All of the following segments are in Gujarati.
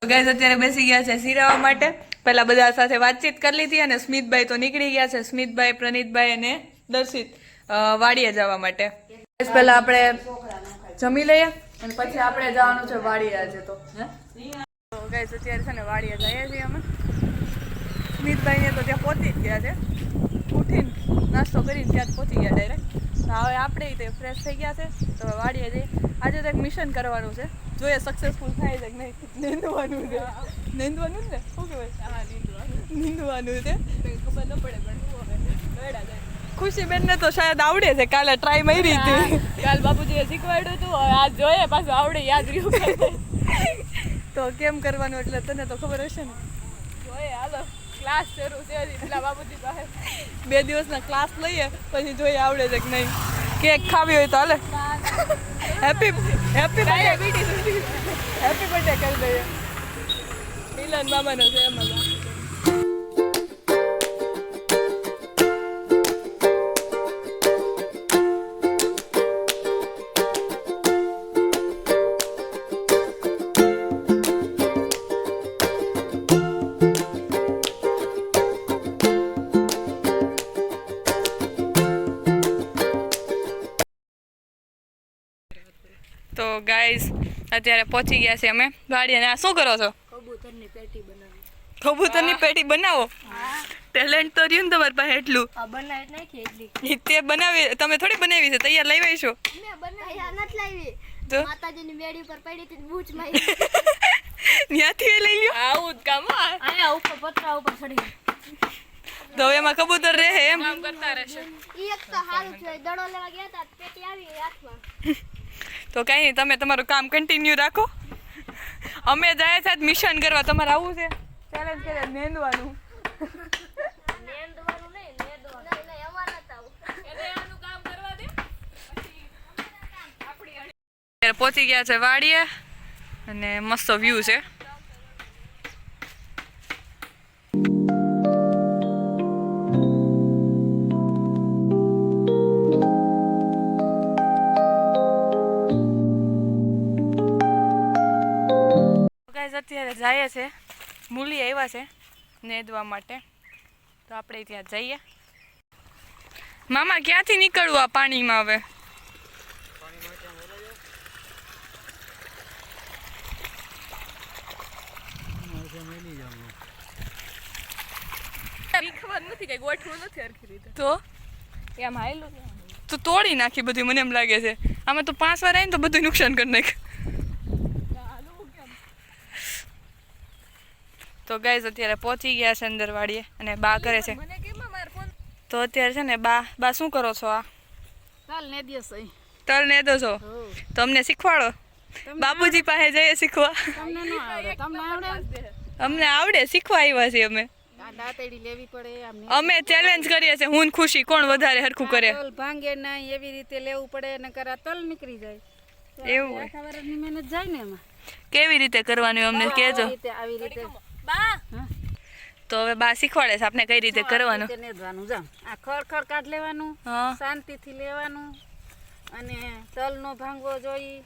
ગાઈસ અત્યારે બેસી ગયા છે સિરાવા માટે. પહેલા બધા સાથે વાતચીત કરી લીધી અને સ્મિતભાઈ તો નીકળી ગયા છે. સ્મિતભાઈ, પ્રનીતભાઈ અને દર્શિત વાડીએ જવા માટે. પહેલા આપણે જમી લઈએ અને પછી આપણે જવાનું છે વાડીએ આજે તો. ગાઈસ અત્યારે છે ને વાડીએ જઈએ છીએ અમે. સ્મિતભાઈને તો ત્યાં પહોંચી જ ગયા છે. ઉઠીને નાસ્તો કરીને ત્યાં જ પહોંચી ગયા ડાયરેક્ટ. હવે આપણે તે ફ્રેશ થઈ ગયા છે તો વાડીએ જઈએ. આજે તો એક મિશન કરવાનું છે, જોઈએ સક્સેસફુલ થાય છે કે નહીં. નીંદવાનું છે. નીંદવાનું ને શું કહેવાય? નીંદવાનું છે. ખબર ન પડે પણ ખુશીબેનને તો શાયદ આવડે છે, કાલે ટ્રાય મારી હતી. કાલ બાપુજીએ શીખવાડ્યું હતું, આજ જોઈએ પાછું આવડે, યાદ રહ્યું. તો કેમ કરવાનું એટલે તને તો ખબર હશે ને. જોઈએ હાલો, ક્લાસ શરૂ છે એટલા બાપુજી પાસે 2 દિવસના ક્લાસ લઈએ પછી જોઈએ આવડે છે કે નહીં. કેક ખાવી હોય તો હાલે. હેપી બર્થડે કરી દઈએ. મિલન મામાનો છે એમાં. તો ગાઈસ અત્યારે પહોંચી ગયા છે અમે વાડીએ. અને આ શું કરો છો? કબૂતરની પેટી બનાવી. કબૂતરની પેટી બનાવો? ટેલેન્ટ તો રહ્યું ને તમારી પાસે એટલું. બનાવી નાખી એટલી. તે બનાવી? તમે થોડી બનાવી છે, તૈયાર લઈ આવી છો? મેં બનાવી નથી લાવી. તો માતાજીની મેડી ઉપર પડી હતી બૂચ મારી. ત્યાંથી લઈ લ્યો. આવું જ કામ. આયા ઉપર પતરા ઉપર ચડી. તો એમાં કબૂતર રહે એમ કામ કરતા રહેશે. ઈ એક તો હારું છે, દડો લેવા ગયા હતા પેટી આવી હાથમાં. તો કઈ નહીં, તમે તમારું કામ કન્ટિન્યુ રાખો. અમે જાય છે મિશન કરવા. તમારે આવું છે? ચેલેન્જ કરે નેંદવાનું. નેંદવાનું નહીં, નેંદવાનું નહીં, અમાર નત આવું. એટલે આનું કામ કરવા દે. આપણે પહોંચી ગયા છે વાડીએ અને મસ્ત વ્યૂ છે. અત્યારે જાય છે, મૂલી આવ્યા છે નેદવા માટે, તો આપણે ત્યાં જઈએ. મામા ક્યાંથી નીકળવું આ પાણીમાં? હવે ખબર નથી, કઈ ગોઠવું નથી હરખી રીતે. તો એમ હાયલું તો તોડી નાખી બધું, મને એમ લાગે છે. આમાં તો 5 વાર આવીને તો બધું નુકસાન કરી નાખે. તો ગાઈઝ અત્યારે પહોંચી ગયા છે અંદર વાડીએ અને બા કરે છે. તો અત્યારે છે ને બા શું કરો છો? આ તલ ને દો છો? તો અમને શીખવાડો. બાપુજી પાસે જઈએ શીખવા. અમને આવડે, શીખવા આવ્યા છીએ અમે. અમે ચેલેન્જ કરીએ છીએ, હું ખુશી કોણ વધારે હરખું કરે. ભાંગે નહીં એવી રીતે લેવું પડે, નકર આ તલ નીકળી જાય. એવું હોય? આખા વર્ષની મહેનત જાય ને એમાં. કેવી રીતે કરવાનું અમને કહેજો. આવી રીતે તો હવે બા શીખવાડે છે આપણે કઈ રીતે કરવાનું. આ ખડ કાઢ લેવાનું, હા, શાંતિથી લેવાનું અને તલનો ભાંગવો જોઈ.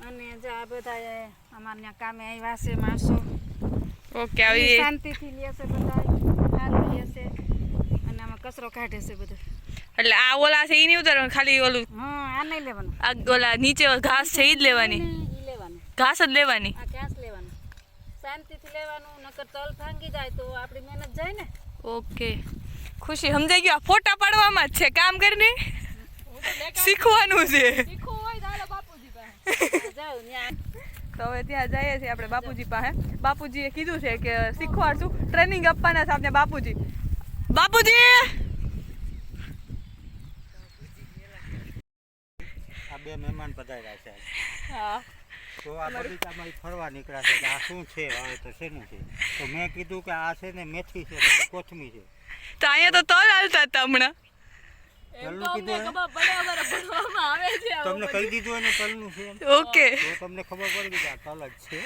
અને આ બધા અમારે ત્યાં કામે આવ્યા છે માણસો. ઓકે, આવી શાંતિથી લેશે બધા, સારું લેશે અને આમાં કચરો કાઢે છે બધો. એટલે આ ઓલા છે એ નહીં ઉતારવાનું, ખાલી ઓલું. હા, આ નહીં લેવાનું. આ ઓલા નીચે ઘાસ છે એ જ લેવાની? ઈ લેવાનું, ઘાસ જ લેવાની? આ ઘાસ લેવાનું, શાંતિથી લેવાનું, નકર તલ ભાંગી જાય તો આપણી મહેનત જાય ને. ઓકે, ખુશી સમજાઈ ગયું. આ ફોટા પાડવામાં જ છે કામ કરીને, શીખવાનું છે. તો હવે ત્યાં જઈએ છીએ આપણે બાપુજી પાસે. બાપુજીએ કીધું છે કે શીખવાડશું, ટ્રેનિંગ આપવાના છે આપણે બાપુજી. બાપુજી આ 2 મહેમાન પધાર્યા છે. હા, તો આ બગીચામાં ફરવા નીકળ્યા છે કે આ શું છે, હવે તો શેનું છે. તો મેં કીધું કે આ છે ને મેથી છે, કોથમી છે. તો અહીંયા તો તલ હાલતા હતા હમણાં. તલનું કીધું તમને કહી દીધું એને તલનું છે. ઓકે, તો તમને ખબર પડી કે આ તલ જ છે.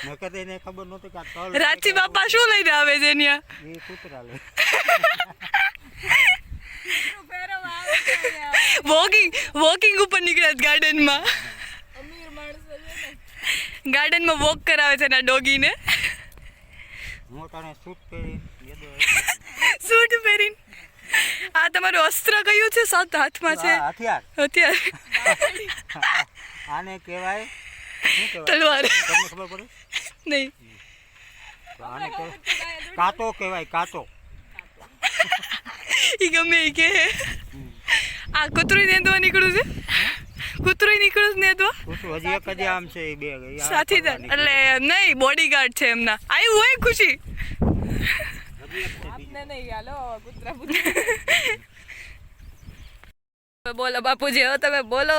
નકર એને ખબર નહોતી કે આ તલ. રાચી બાપા શું લઈને આવે છે ત્યાં? એ કૂતરા લે. વોકિંગ ઉપર નીકળ્યા ગાર્ડનમાં. ગાર્ડનમાં વોક કરાવે છે એના ડોગીને મોટાને સૂટ પહેરી સૂટ પહેરીને. આ તમારું અસ્ત્ર કયું છે? સાત હાથમાં છે હથિયાર હથિયાર. આને કહેવાય શું કહેવાય તલવાર તમને ખબર પડે? નહીં. તો આને કહેવાય કાંટો કહેવાય, કાંટો. ઈ ગમે ઈ કે આ કૂતરું નેદવા નીકળું છે. કૂતરું નીકળું છે નેદવા. કૂતરું હજી એક જ આમ છે એ બે સાથીદાર એટલે નહીં, બોડીગાર્ડ છે એમના. આવ્યું હોય ખુશી. બોલો બાપુજી, હવે તમે બોલો.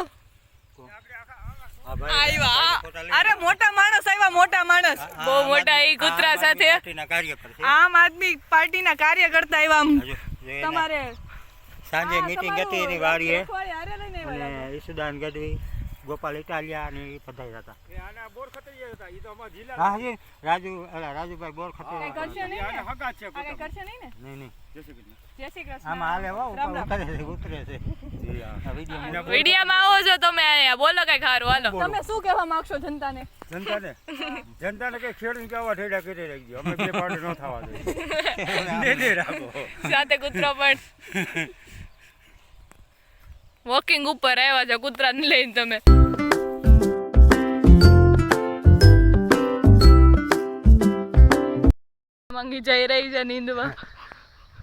આવ્યા. અરે મોટા માણસ આવ્યા, મોટા માણસ બહુ મોટા. એ કૂતરા સાથે આમ આદમી પાર્ટીના કાર્યકર્તા આવ્યા. આમ તમારે સાંજે મીટિંગ હતી એની વાડીએ અને ઈસુદાન ગઢવી, ગોપાલ ઇટાલિયા અને એ પધાર્યા હતા. હા જી, રાજુભાઈ બોર ખતરી નહીં આમાં હાલે ઉતરે છે ઉતરે છે. વિડીયોમાં આવો છો તમે, અહીંયા બોલો કઈ ખારું. હાલો, તમે શું કહેવા માંગશો જનતાને? જનતાને કઈ ખેડૂત કેવા ઠેડા કરી રાખજો, અમે બે પાર્ટી ન થવા દે રાખો. સાથે કૂતરો પણ વોકિંગ ઉપર આવ્યા છે કૂતરાને લઈને તમે. મંગી જઈ રહી છે નીંદવા,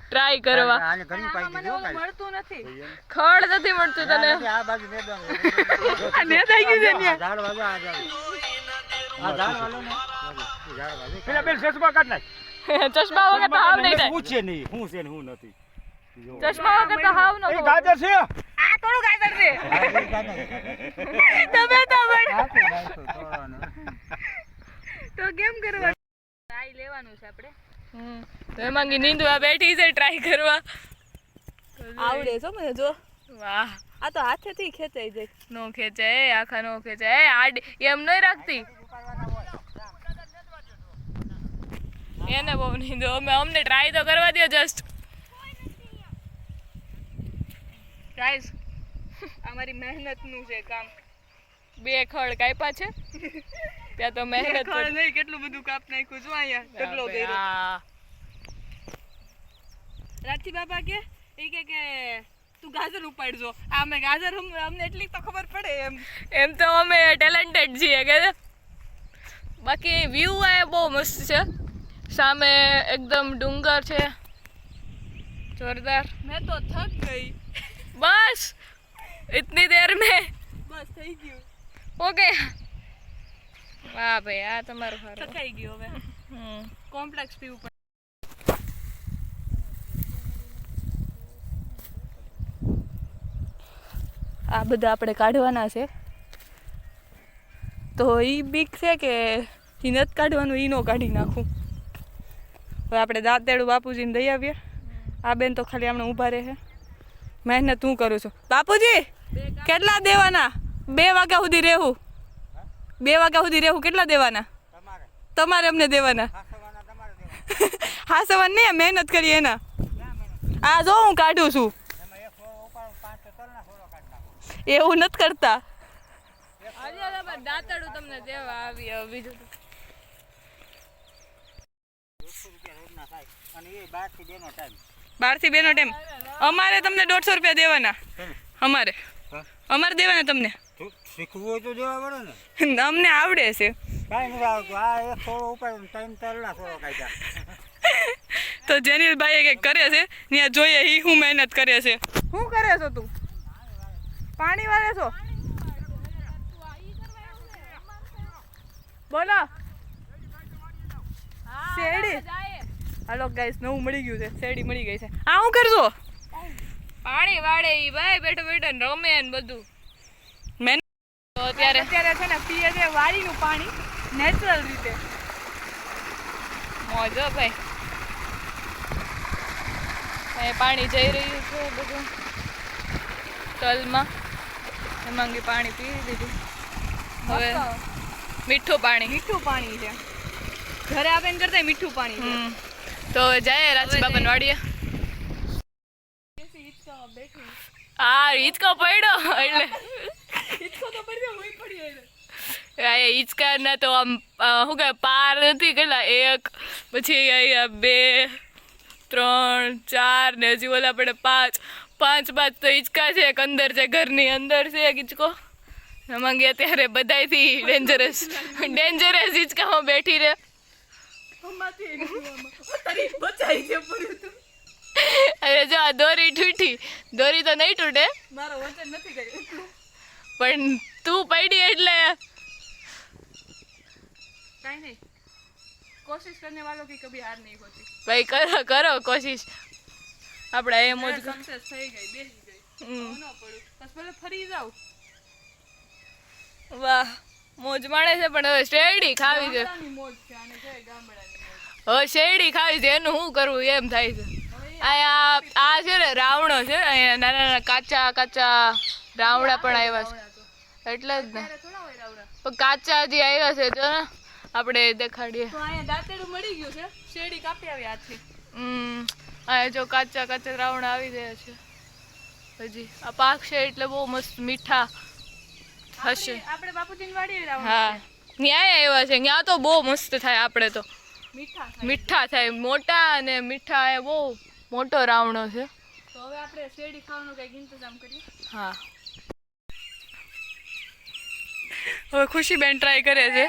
ટ્રાય કરવા. આને ઘણી પાઈ દીધું કાઈ મળતું નથી, ખડ નથી મળતું તને. આ બાજુ મેદાન આ નેદાઈ ગયું છે ન્યા. ઝાડ બાજુ આ ઝાડ વાળો ને ઝાડ બાજુ પેલા બેન ચશ્મા કાઢ નાખ. ચશ્મા વગર તો હાવ નહીં થાય. પૂછે નહીં હું છે ને હું નથી. ચશ્મા વગર તો હાવ નો એ ગાજર છે. આ થોડું ગાજર છે. તમે તો પણ તો કેમ કરવા ટ્રાય લેવાનું છે આપણે. તો એમાં નીંદવા બેઠી છે ટ્રાય કરવા. આવડે છો મને જો. વાહ, આ તો હાથેથી ખેંચાઈ જાય. નો ખેંચાય, આખા નો ખેંચાય. આડી એમ નહીં રાખતી એને બહુ નીંદો. અમને ટ્રાય તો કરવા દો જસ્ટ. ગાઈસ, અમારી મહેનતનું છે કામ. બે ખડ કાપ્યા છે ત્યાં તો મહેનત નહીં. કેટલું બધું કાપ નાખ્યું છું અહીંયા. કેટલો કર્યો. રાઠી બાબા કે તું ગાજર ઉપાડજો. અમે ગાજર અમને એટલી તો ખબર પડે. એમ તો અમે ટેલેન્ટેડ છીએ કે. બાકી વ્યૂ આ બહુ મસ્ત છે. સામે એકદમ ડુંગર છે, જોરદાર. મેં તો થક ગઈ. બસ इतनी देर में બસ થઈ ગયું. ઓકે. વાહ ભાઈ, આ તમારું હારું. થકાઈ ગયો હવે. કોમ્પ્લેક્સ પીવું પડે. આ બધા આપણે કાઢવાના છે. તો ઈ બીક છે કે ઈ નથી કાઢવાનું, ઈ નો કાઢી નાખું. હવે આપણે દાંતેડું બાપુજીને દઈ આવીએ. આ બેન તો ખાલી હમણાં ઊભા રહે. મહેનત હું કરું છું. બાપુજી કેટલા દેવાના? 2 વાગ્યા સુધી રહેવું. 2 વાગ્યા સુધી રહેવું. કેટલા દેવાના? તમારે અમને દેવાના. હા સવાન નહીં, મહેનત કરીએ એના. આ જો હું કાઢું છું. એવું નથી કરતા. દાંતડું તમને દેવા આવી. બીજું અને એ 12 થી 2 નો ટાઈમ. 12 થી 2 નો ટાઈમ. અમારે તમને 150 રૂપિયા દેવાના. અમારે દેવાના તમને. શીખવું હોય તો દેવા પડે ને. અમને આવડે છે. કાંઈ નથી આવતું. આ એક થોડો ઉપર 3 તરલા થોડો કાઢ્યા. તો જેનિલભાઈ કંઈક કરે છે ત્યાં જોઈએ ઈ હું મહેનત કરે છે. શું કરે છો તું? પાણી વાળે છો? બોલો. શેરડી. હાલો ગાઈસ, નવું મળી ગયું છે. શેરડી મળી ગઈ છે. આ શું કરશો? પાણી વાળે ઈ ભાઈ બેઠો બેઠો રમે ને બધું. મેં તો અત્યારે છે ને પીએ છે વાડીનું પાણી નેચરલ રીતે. મોજો ભાઈ. પાણી જઈ રહ્યું છે બધું તલમાં. હેમાંગી પાણી પી લીધું. હવે મીઠું પાણી છે. ઘરે આવીને કરતા મીઠું પાણી છે. તો જાય રાજી બાપા વાડીએ. હા, હિંચકો પડ્યો એટલે હિંચકો તો પડ્યો, હું પડી એટલે આ હિંચકાના તો આમ શું કહે પાર નથી, કેટલા 1 પછી અહીંયા 2 3 4 ને હજી ઓલા પડે 5 તો હિંચકા છે. એક અંદર છે, ઘરની અંદર છે એક હિંચકો. હેમાંગી અત્યારે બધાયથી ડેન્જરસ હિંચકામાં બેઠી રહે. અરે જો આ દોરી તૂટી, દોરી તો નહીં તૂટે, મારો વચન નથી ગયું, પણ તું પડી એટલે કાઈ નહીં. કોશિશ કરને વાલો की कभी हार नहीं होती. ભાઈ કરો કોશિશ. આપણે એ મોજ સક્સેસ થઈ ગઈ, બેસી ગઈ, ન પડું બસ ભલે ફરી જાવ. વાહ મોજ માણે છે, પણ હવે શેરડી ખાવી છે. મોજ છે આને છે ગામડાની મોજ. હવે શેરડી ખાવી છે, એનું શું કરવું એમ થાય છે. આ છે ને રાવણો છે, અહીંયા નાના નાના કાચા રાવણા પણ આવ્યા છે, એટલે જ ને. પણ કાચા હજી આવ્યા છે, જો ને આપણે દેખાડીએ. અહીંયા દાંતેડું મળી ગયું છે, શેરડી કાપી આવી હાથથી. અહીંયા જો કાચા રાવણા આવી ગયા છે હજી. આ પાક છે એટલે બહુ મસ્ત મીઠા હશે. આપણે બાપુજીની વાડી રાવણ, હા ન્યાય આવ્યા છે. ત્યાં તો બહુ મસ્ત થાય, આપણે તો મીઠા થાય, મોટા અને મીઠા. એ બહુ મોટો રાવણો છે. તો હવે આપણે શેરડી ખાવાનો કઈક ઇંતજામ કરીએ. હા હવે ખુશીબેન ટ્રાય કરે છે.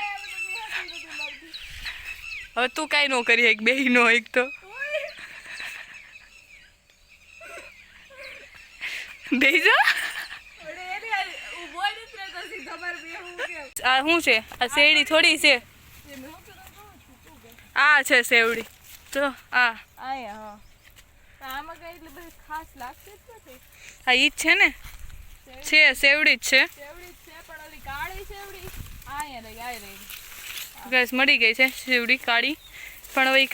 હવે તું કાંઈ ન કરી એક બેહી નો એક તો બેહી જા. આ શું છે? આ શેરડી થોડી છે. આ છે શેવડી તો આ આમાં કઈ એટલે બધી ખાસ લાગશે જ નથી. હા ઈ જ છે ને, છે શેવડી જ છે, પણ ઓલી કાળી શેવડી આ રહી ગેસ મળી ગઈ છે શેવડી કાળી. પણ હવે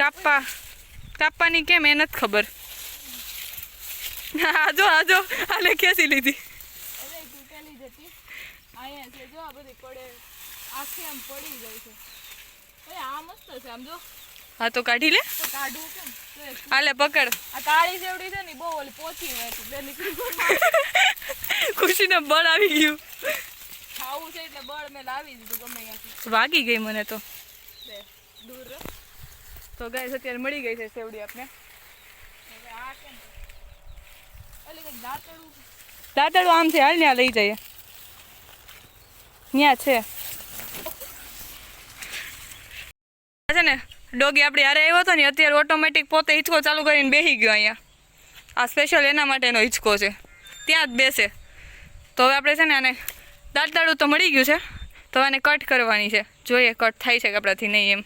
કાપવાની કેમ એ નથી ખબર. આજો આને ખેંચી લીધી. તૂટેલી જતી અહીંયા છે, જો આ બધી પડે આખી આમ પડી ગઈ છે. આ મસ્ત છે આમ જો. હા તો કાઢી લે. તો કાઢું કેમ? આલે પકડ. આ કાળી સેવડી છે ને બહુ ઓલી પોચી હોય છે, બે નીકળી ગઈ. ખુશીને બળ આવી ગયું. ખાવું છે એટલે બળ મેં લાવી દીધું ગમે ત્યાંથી. વાગી ગઈ મને તો. દૂર રહો. તો ગાઈસ અત્યારે મળી ગઈ છે સેવડી આપને. હવે આ કેમ? ઓલી કઈ દાંતડું આમ છે, હાલ ને લઈ જઈએ. ત્યાં છે ને ડોગી આપણી હારે આવ્યો હતો ને, અત્યારે ઓટોમેટિક પોતે હિંચકો ચાલુ કરીને બેસી ગયો અહીંયા. આ સ્પેશિયલ એના માટેનો હિંચકો છે, ત્યાં જ બેસે. તો હવે આપણે છે ને આને દાંતડાળું તો મળી ગયું છે, તો આને કટ કરવાની છે. જોઈએ કટ થાય છે કે આપણાથી નહીં એમ.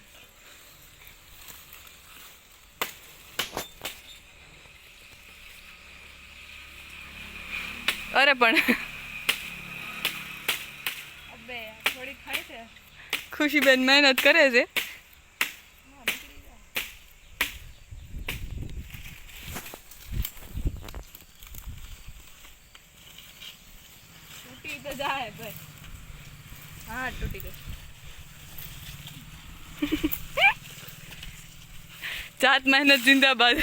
અરે પણ થોડી ખાય છે. ખુશીબેન મહેનત કરે છે. તૂટી તો જાય ભાઈ. હા તૂટી ગઈ. જાત મહેનત જિંદાબાદ.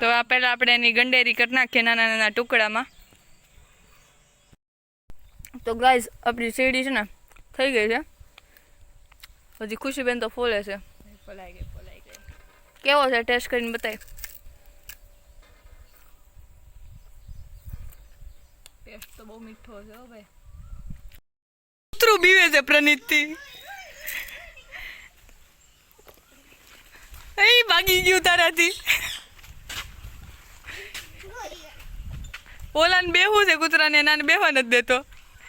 તો આ પહેલા આપણે એની ગંડેરી કરી નાખીએ નાના નાના ટુકડામાં. તો ગાઈઝ આપણી શેરડી છે ને થઈ ગઈ છે. હજી ખુશીબેન તો ફોલે છે. ફોલાઈ ગઈ. કેવો છે ટેસ્ટ કરીને બતાય. ટેસ્ટ તો બહુ મીઠો છે હો ભાઈ. કૂતરું બીવે છે પ્રનીતથી. એ ભાગી ગયું તારાથી. ઓલાને બેહવું છે કૂતરાને, નાને બેહવા નથી દેતો.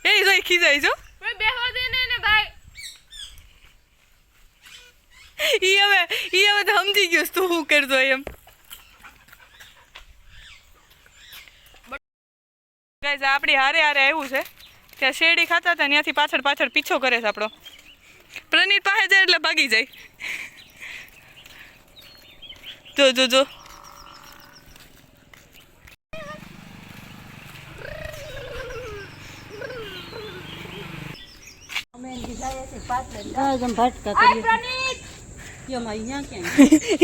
એ જોઈ ખીજાય છો. બેહવા દે ને ભાઈ. ઈ હવે તો સમજી ગયો તું શું કરતો એમ. ગાઈઝ આપણી હારે આવ્યું છે. ત્યાં શેરડી ખાતા હતા ત્યાંથી પાછળ પીછો કરે છે આપણો. પ્રનીત પાસે જાય એટલે ભાગી જાય. જો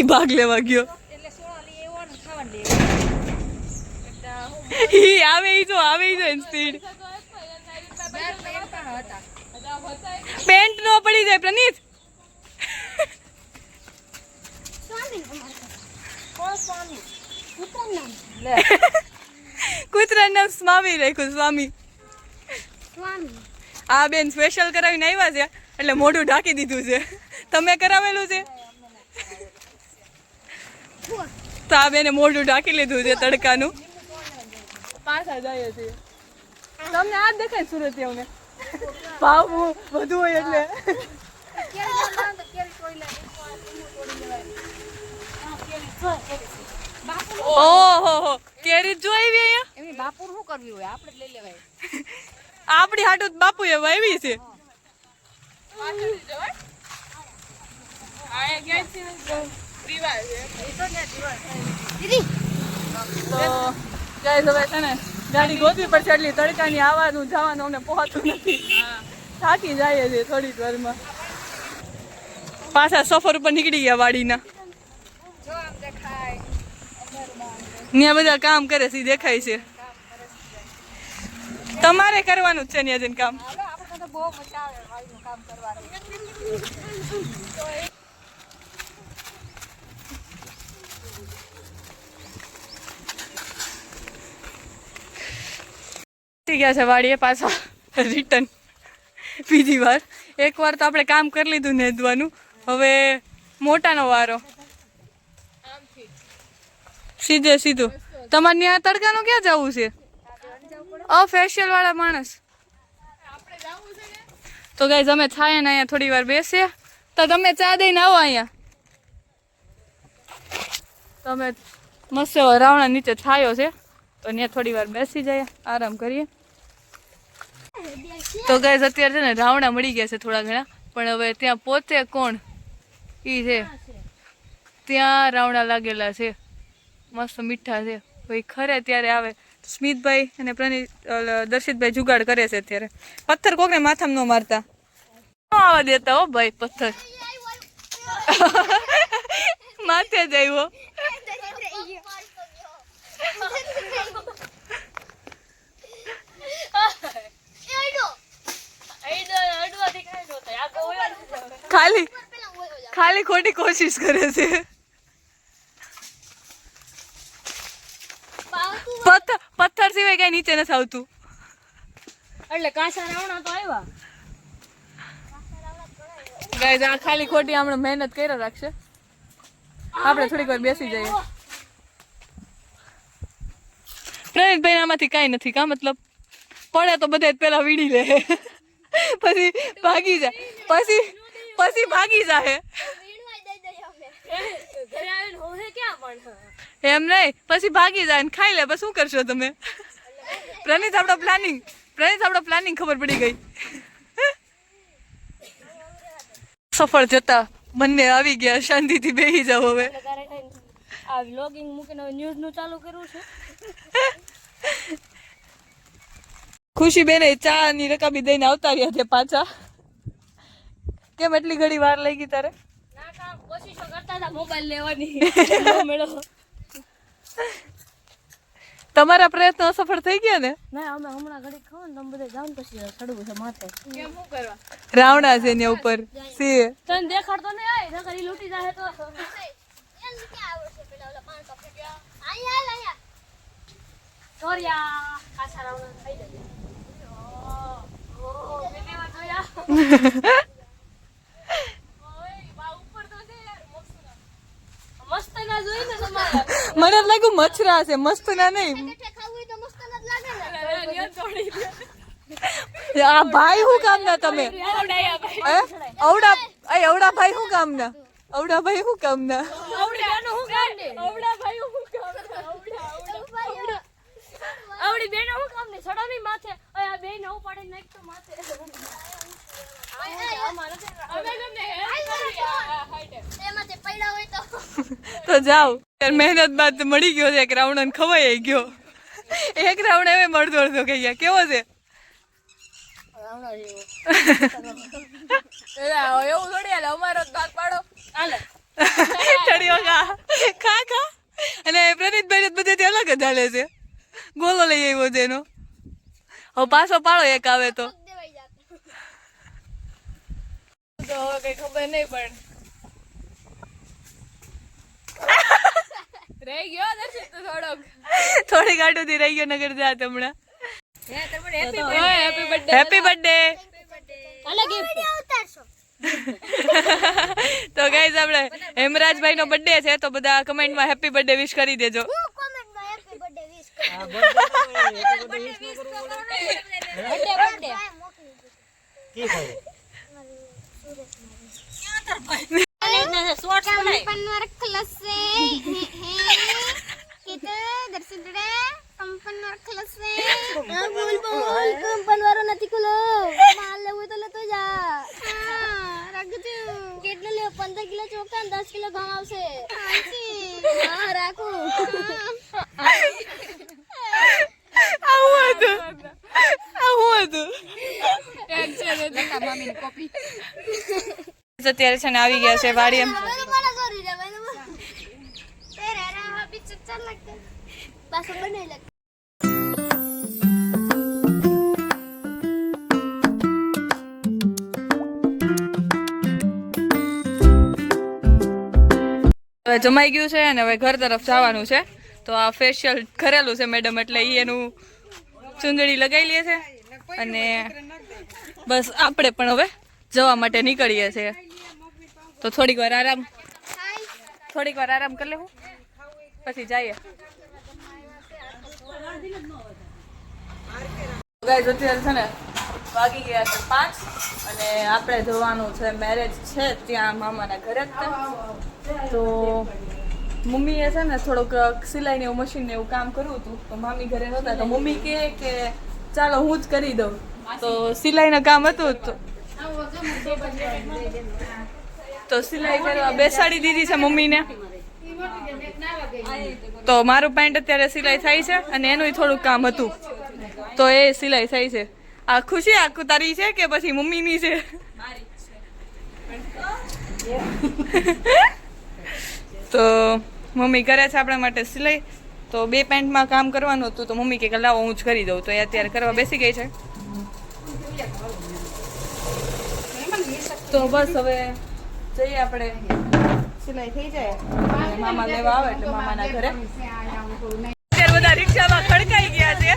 ભાગ લેવા ગયો. આવે સ્પીડ. પેન્ટ નો પડી જાય પ્રનીત. સ્વામી કોણ સ્વામી ઉત્તમ નામ કૂતરાનું નામ સ્વામી રાખ્યું, સ્વામી. સ્વામી આ બેન સ્પેશિયલ કરાવીને આવ્યા છે એટલે મોઢું ઢાંકી દીધું છે. તમે કરાવેલું છે તો આ બેને મોઢું ઢાંકી લીધું છે તડકાનું. પાછા જાય છે. તમને આ જ દેખાય સુરત અમને ભાવ વધુ હોય એટલે. ઓહો કેરી જ જોઈ અહીંયા. એમની બાપુર શું કરવી હોય આપણે જ લઈ લેવાય. આપણી હાટું વાવી છે. તો guys, હવે છે ને ગાડી ગોતવી પડશે એટલી તડકાની આવવાનું જવાનું અમને પહોંચતું નથી. થાકી જાય છે થોડીક વારમાં. પાછા સફર ઉપર નીકળી ગયા વાડીના. ત્યાં બધા કામ કરે છે દેખાય છે. તમારે કરવાનું જ છે ત્યાં જઈને કામ. બહુ મજા આવે વાડીનું કામ કરવાની. ગયા છે વાડીએ પાછા રિટર્ન બીજી વાર. એકવાર તો આપણે કામ કરી લીધું નેદવાનું, હવે મોટાનો વારો. સીધે સીધું તમારે ત્યાં તડકાનું ક્યાં જવું છે? ફેશિયલ વાળા માણસ તો ગાઈઝ અમે છાયા ને અહીંયા થોડી વાર બેસીએ. તો તમે ચા દઈને આવો અહીંયા. તમે મસ્ત રાવણા નીચે છાયો છે તો ત્યાં થોડી વાર બેસી જાય, આરામ કરીએ. તો ગાઈઝ અત્યારે છે ને રાવણા મળી ગયા છે થોડા ઘણા, પણ હવે ત્યાં પોતે કોણ ઈ છે. ત્યાં રાવણા લાગેલા છે, મસ્ત મીઠા છે. ભાઈ ખરે ત્યારે આવે. સ્મિતભાઈ અને દર્શિતભાઈ જુગાડ કરે છે અત્યારે. પથ્થર કોકને માથામાં ન મારતા, ન આવવા દેતા હો ભાઈ પથ્થર. માથે જ આવ્યો. ખાલી ખોટી કોશિશ કરે છે. પથ્થર સિવાય કઈ નીચે નથી આવતું. એટલે કાચા રાવણા તો આવ્યા. ગાઈઝ આ ખાલી ખોટી હમણાં મહેનત કર્યા રાખશે. આપણે થોડીક વાર બેસી જઈએ. પ્રણીતભાઈ આમાંથી કઈ નથી કા, મતલબ પડે તો બધા પેલા વીડી લે પછી ભાગી જાય, પછી ભાગી જાય. એમ નહીં, પછી ભાગી જાય ને ખાઈ લે. પછી શું કરશો તમે? પ્રણીત આપણો પ્લાનિંગ ખબર પડી ગઈ. સફળ જતા બંને આવી ગયા, શાંતિથી બેસી જાવ હવે. આ વ્લોગિંગ મૂકીને ન્યૂઝ નું ચાલુ કર્યું છે. ખુશી બેને ચા ની રકાબી દઈને આવતા રહ્યા છે પાછા. કેમ એટલી ઘડી વાર લઈ ગઈ તારે? ના કામ કોશિશો કરતા હતા મોબાઈલ લેવાની મેળો. તમારા પ્રયત્નો સફળ થઈ ગયા ને? ના અમે હમણાં ઘડી ખાવ ને તમે બધા જાવ ને પછી ચડવું છે માથે. કેમ શું કરવા? રાવણા છે ને ઉપર સિંહ. તને દેખાડતો નહીં આય નકર ઈ લૂટી જાય તો. એમ ક્યાં આવશે પેલા ઓલા 500 ફેટ્યા. અહીંયા સોરિયા કાચા રાવણા થઈ જાય. ઓ મેને વાત જોયા. મસ્ત ના જોઈ ને તમારે. મને લાગ્યું મચ્છરા છે, મસ્ત ના નહીં. આ ભાઈ શું કામ ના તમે? અવડા ભાઈ શું કામ ના? અવડા ભાઈ શું કામ ના? આવડી બેન હું કામ ને સડાની માથે આ બેન ઉપાડી નાખ તો માથે. તો જાઓ. મહેનત બાદ મળી ગયો છે. એક રાવણ ખવાઈ ગયો. એક રાવણ હવે મળતો અડધો કહી ગયા. કેવો છે? એવું થોડી હાલે. અમારો ભાગ પાડો હાલે. ખા અને પ્રણીતભાઈ બધેથી અલગ જ હાલે છે. ગોલો લઈ આવ્યો છે એનો. હવે પાછો પાડો એક આવે તો. કઈ ખબર નહીં પણ રહી ગયો દર્શિત તો થોડોક થોડી ગાડુથી રહી ગયો નગર જાત હમણાં હેપી બર્થડે કાલે ગિફ્ટ ઉતારશો તો ગાઈઝ આપણે હેમરાજભાઈ નો બર્થડે છે તો બધા કમેન્ટમાં હેપી બર્થડે વિશ કરી દેજો હું કોમેન્ટમાં હેપી બર્થડે વિશ કરું બર્થડે કી ખબર कंपनवर खलसे किते दर्शितडे कंपनवर खलसे बोल बोल कंपनवर નથી ખુલો માલ લેવું તો લેતો જા રાખજો કેટલું લે 15 કિલો ચોખા અને 10 કિલો ઘઉં આવશે હા રાખું આવું હતું મમ્મીની કોપી અત્યારે છે ને આવી ગયા છે વાડી એમ મને સોરી રે ભાઈ તેરે રા બીચ ચાલ લાગતે બસ બને લાગ હવે જમાઈ ગયું છે અને હવે ઘર તરફ જવાનું છે તો આ ફેશિયલ કરેલું છે મેડમ એટલે એ એનું ચૂંદડી લગાવી લે છે અને બસ આપણે પણ હવે જવા માટે નીકળીએ છીએ તો થોડીક વાર આરામ કરી લેવું પછી જઈએ ગાઈઝ અત્યારે છે ને વાગી ગયા છે 5 અને આપણે જવાનું છે મેરેજ છે ત્યાં મામાના ઘરે જ તો મમ્મીએ છે ને થોડુંક સિલાઈ ને એવું મશીન ને એવું કામ કરવું હતું તો મામી ઘરે નહોતા તો મમ્મી કહે કે ચાલો હું જ કરી દઉં તો સિલાઈનું કામ હતું તો સિલાઈ કરવા બેસાડી દીધી છે મમ્મીને તો મારું પેન્ટ અત્યારે સિલાઈ થાય છે અને એનું થોડુંક કામ હતું તો એ સિલાઈ થાય છે આ ખુશી આખું તારી છે કે પછી મમ્મીની છે તો મમ્મી કરે છે આપણા માટે સિલાઈ તો 2 પેન્ટમાં કામ કરવાનું હતું તો મમ્મી કે લાવો હું જ કરી દઉં તો એ અત્યારે કરવા બેસી ગઈ છે તો બસ હવે જઈએ આપણે સિલાઈ થઈ જાય અને મામા લેવા આવે એટલે મામાના ઘરે અત્યારે બધા રિક્ષામાં ખડકાઈ ગયા છે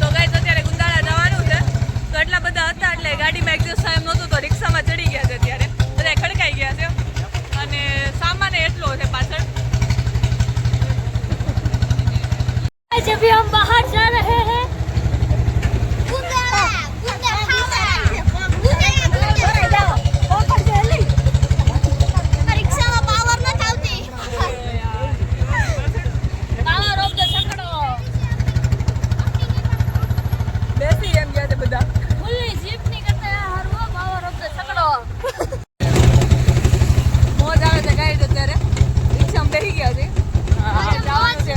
તો ગાઈસ અત્યારે ગુંદાળા જવાનું છે તો એટલા બધા હતા એટલે ગાડીમાં એડજસ્ટ થાય એમ નહોતું તો રિક્ષામાં ચડી ગયા છે અત્યારે બધા ખડકાઈ ગયા છે અને સામાન એટલો છે પાછળ जब हम बाहर जा रहे हैं गुंदाला परीक्षा पावर न थावती पावर ऑफ द सकड़ो બેસી એમ ગયા છે બધા ફૂલી જીપ ની કરતા હરવો પાવર ઓફ ધ सकड़ो મોજ આવે છે ગાઈડ અત્યારે રિક્ષામાં બેસી ગયા છે જવાનું છે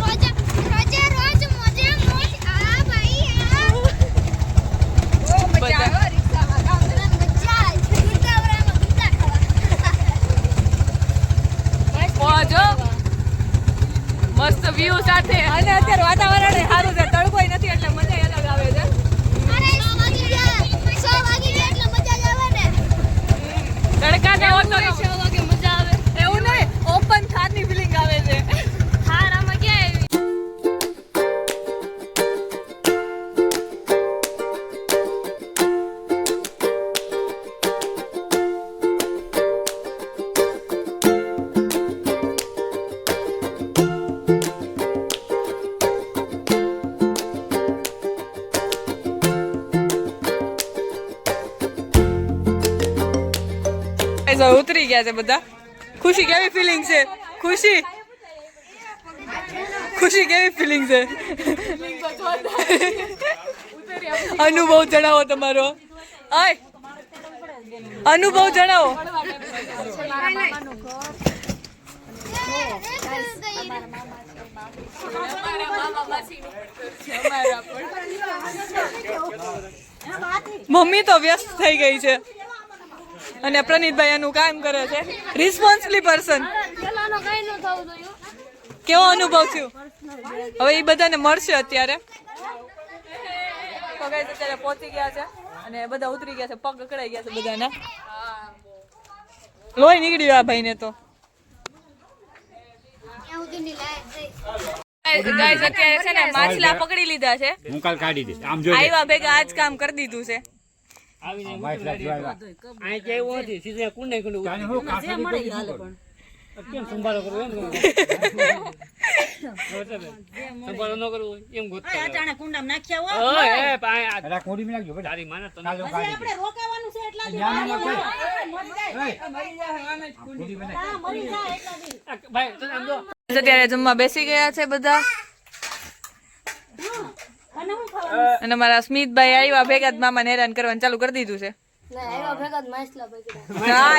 મસ્ત વ્યૂ સાથે અને અત્યારે વાતાવરણ સારું છે તડકોય નથી એટલે મજા અલગ આવે છે તડકા ને હોતો મજા આવે એવું નહીં ઓપન થારની ફિલિંગ આવે છે થાર આમાં ક્યાં આવી ઉતરી ગયા છે બધા ખુશી કેવી ફિલિંગ છે ખુશી કેવી ફિલિંગ છે અનુભવ જણાવો તમારો અનુભવ જણાવો મમ્મી તો વ્યસ્ત થઈ ગઈ છે અને પ્રનીતભાઈ એનું કામ કરે છે રિસ્પોન્સિબલી પર્સન પેલાનો કઈ ન થવું કેવો અનુભવ થયો? હવે એ બધાને મળશે અત્યારે. તો ગાઈસ અત્યારે પહોંચી ગયા છે અને બધા ઉતરી ગયા છે, પગ અકળાઈ ગયા છે બધાના. લોહી નીકળ્યું આ ભાઈને તો. ત્યાં સુધીની લાઈટ જઈ. ગાઈસ અત્યારે છે ને માછલા પકડી લીધા છે. હું કાલ કાઢી દઈશ આમ જોઈ આવ્યા ભેગા આજ કામ કરી દીધું છે. અત્યારે જમવા બેસી ગયા છે બધા અને મારા સ્મિતભાઈ આવ્યા ભેગા જ મામાને હેરાન કરવાનું ચાલુ કરી દીધું છે. ના આવ્યા ભેગા જ માછલા પકડ્યા. હા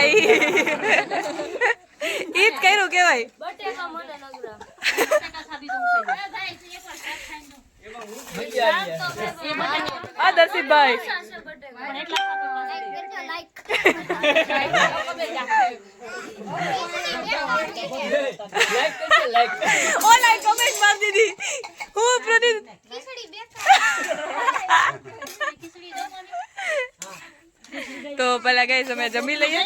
ઈ જ કર્યું કેવાય. બટેકા મને નગરા. આ દર્શિતભાઈ ઓલા કમેન્ટ માર દીધી. હું પ્રદીપ તો પેલા ગાઈસ અમે જમી લઈએ.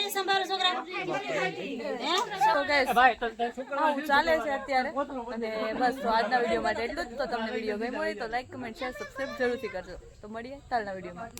તો ગાઈસ આવું ચાલે છે અત્યારે અને બસ તો આજના વિડીયો માટે એટલું જ. તો તમને વિડીયો ગમ્યો હોય તો લાઈક કમેન્ટ શેર સબસ્ક્રાઇબ જરૂરથી કરજો. તો મળીએ કાલના વિડીયોમાં.